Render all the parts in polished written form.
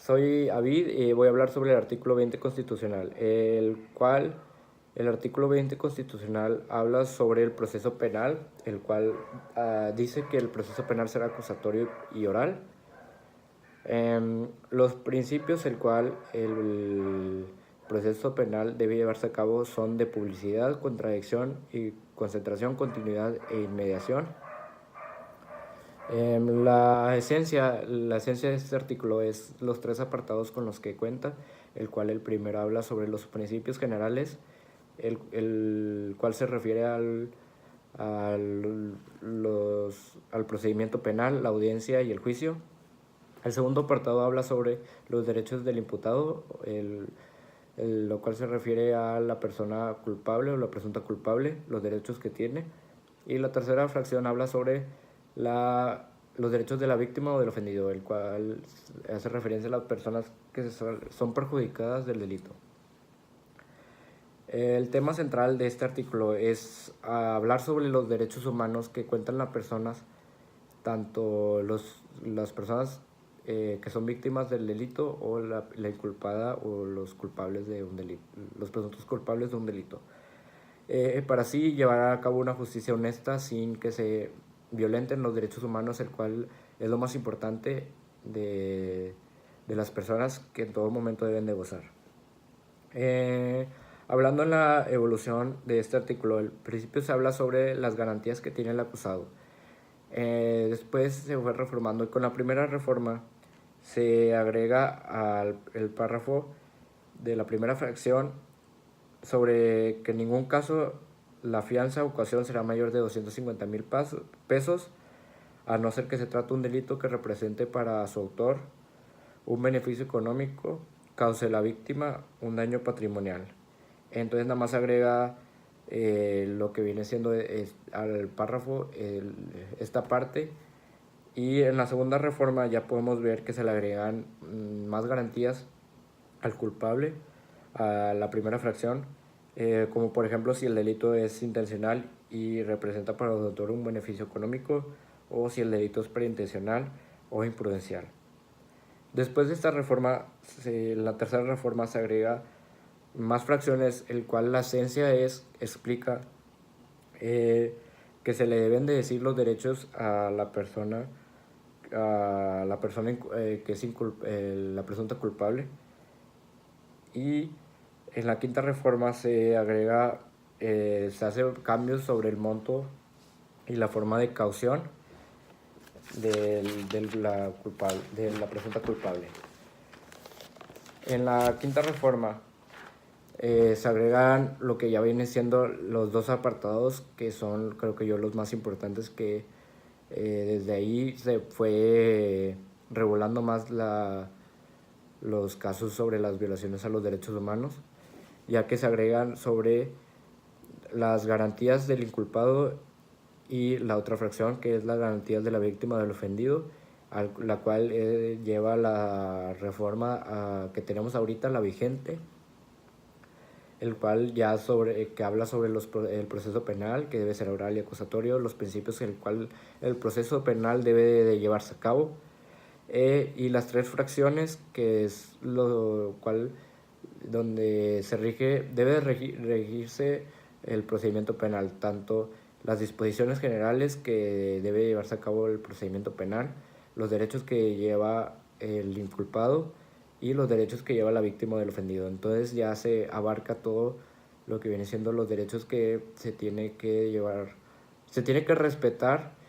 Soy Avid y voy a hablar sobre el artículo 20 constitucional, el artículo 20 constitucional habla sobre el proceso penal, el cual dice que el proceso penal será acusatorio y oral. Los principios el cual el proceso penal debe llevarse a cabo son de publicidad, contradicción y concentración, continuidad e inmediación. La esencia de este artículo es los tres apartados con los que cuenta, el cual el primero habla sobre los principios generales, el cual se refiere al procedimiento penal, la audiencia y el juicio. El segundo apartado habla sobre los derechos del imputado, lo cual se refiere a la persona culpable o la presunta culpable, los derechos que tiene. Y la tercera fracción habla sobre los derechos de la víctima o del ofendido, el cual hace referencia a las personas que son perjudicadas del delito. El tema central de este artículo es hablar sobre los derechos humanos que cuentan las personas, tanto las personas que son víctimas del delito o la inculpada o los culpables de un delito, los presuntos culpables de un delito. Para así llevar a cabo una justicia honesta sin que se violenten los derechos humanos, el cual es lo más importante de las personas que en todo momento deben de gozar. Hablando en la evolución de este artículo, el principio se habla sobre las garantías que tiene el acusado. Después se fue reformando y con la primera reforma se agrega al el párrafo de la primera fracción sobre que en ningún caso la fianza o caución será mayor de 250,000 pesos, a no ser que se trate un delito que represente para su autor un beneficio económico, cause a la víctima un daño patrimonial. Entonces nada más agrega lo que viene siendo al párrafo esta parte, y en la segunda reforma ya podemos ver que se le agregan más garantías al culpable a la primera fracción, como por ejemplo si el delito es intencional y representa para el autor un beneficio económico, o si el delito es preintencional o imprudencial. Después de esta reforma, la tercera reforma se agrega más fracciones, el cual la esencia explica que se le deben de decir los derechos a la persona que es la presunta culpable. Y en la quinta reforma se agrega, se hace cambios sobre el monto y la forma de caución de la presunta culpable. En la quinta reforma se agregan lo que ya viene siendo los dos apartados que son, creo que yo, los más importantes, que desde ahí se fue regulando más los casos sobre las violaciones a los derechos humanos, ya que se agregan sobre las garantías del inculpado y la otra fracción que es las garantías de la víctima del ofendido, la cual lleva la reforma que tenemos ahorita, la vigente, el cual ya que habla sobre el proceso penal, que debe ser oral y acusatorio, los principios en el cual el proceso penal debe de llevarse a cabo, y las tres fracciones, que es lo cual donde debe regirse el procedimiento penal, tanto las disposiciones generales que debe llevarse a cabo el procedimiento penal, los derechos que lleva el inculpado y los derechos que lleva la víctima del ofendido. Entonces ya se abarca todo lo que viene siendo los derechos que se tiene que respetar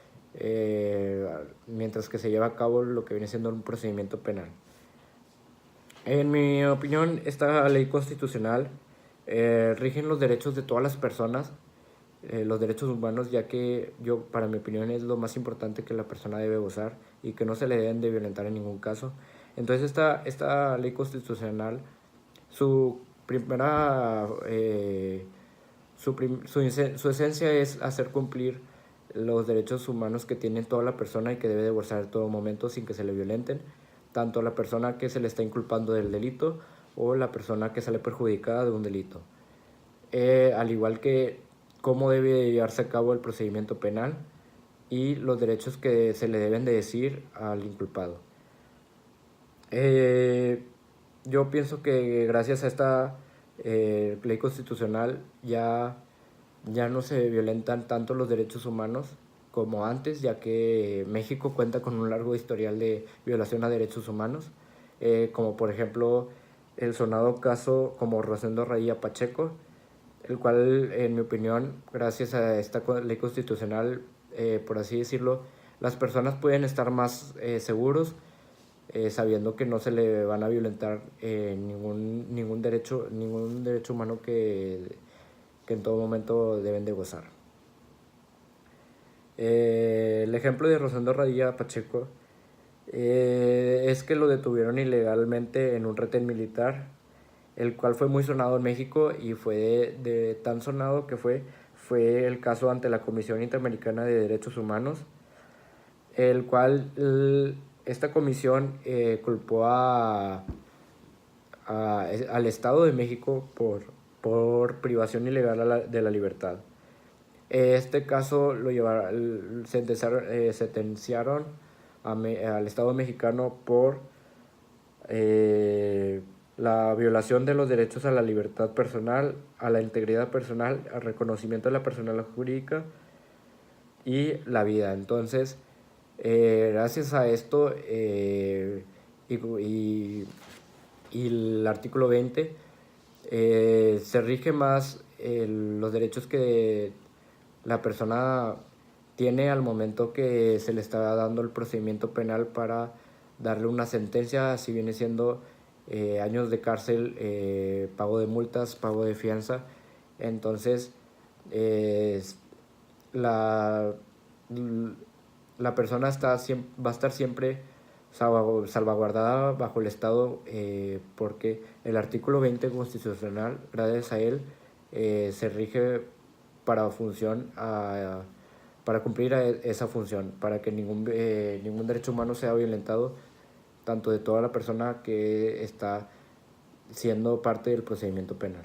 mientras que se lleva a cabo lo que viene siendo un procedimiento penal. En mi opinión, esta ley constitucional rigen los derechos de todas las personas, los derechos humanos, ya que para mi opinión, es lo más importante que la persona debe gozar y que no se le deben de violentar en ningún caso. Entonces esta ley constitucional, su esencia es hacer cumplir los derechos humanos que tiene toda la persona y que debe de gozar en todo momento sin que se le violenten, tanto a la persona que se le está inculpando del delito o la persona que sale perjudicada de un delito. Al igual que cómo debe llevarse a cabo el procedimiento penal y los derechos que se le deben de decir al inculpado. Eh, yo pienso que gracias a esta ley constitucional ya no se violentan tanto los derechos humanos como antes, ya que México cuenta con un largo historial de violación a derechos humanos, como por ejemplo el sonado caso como Rosendo Radilla Pacheco, el cual, en mi opinión, gracias a esta ley constitucional, por así decirlo, las personas pueden estar más seguros, sabiendo que no se le van a violentar ningún derecho humano que en todo momento deben de gozar. El ejemplo de Rosendo Radilla Pacheco es que lo detuvieron ilegalmente en un retén militar, el cual fue muy sonado en México y fue de tan sonado que fue el caso ante la Comisión Interamericana de Derechos Humanos, el cual esta comisión culpó al Estado de México por privación ilegal de la libertad. Este caso lo sentenciaron al Estado mexicano por la violación de los derechos a la libertad personal, a la integridad personal, al reconocimiento de la personalidad jurídica y la vida. Entonces, gracias a esto y el artículo 20 se rige más los derechos que la persona tiene al momento que se le está dando el procedimiento penal para darle una sentencia, si viene siendo años de cárcel, pago de multas, pago de fianza. Entonces, la, la persona va a estar siempre salvaguardada bajo el Estado, porque el artículo 20 constitucional, gracias a él, se rige para para cumplir esa función, para que ningún derecho humano sea violentado, tanto de toda la persona que está siendo parte del procedimiento penal.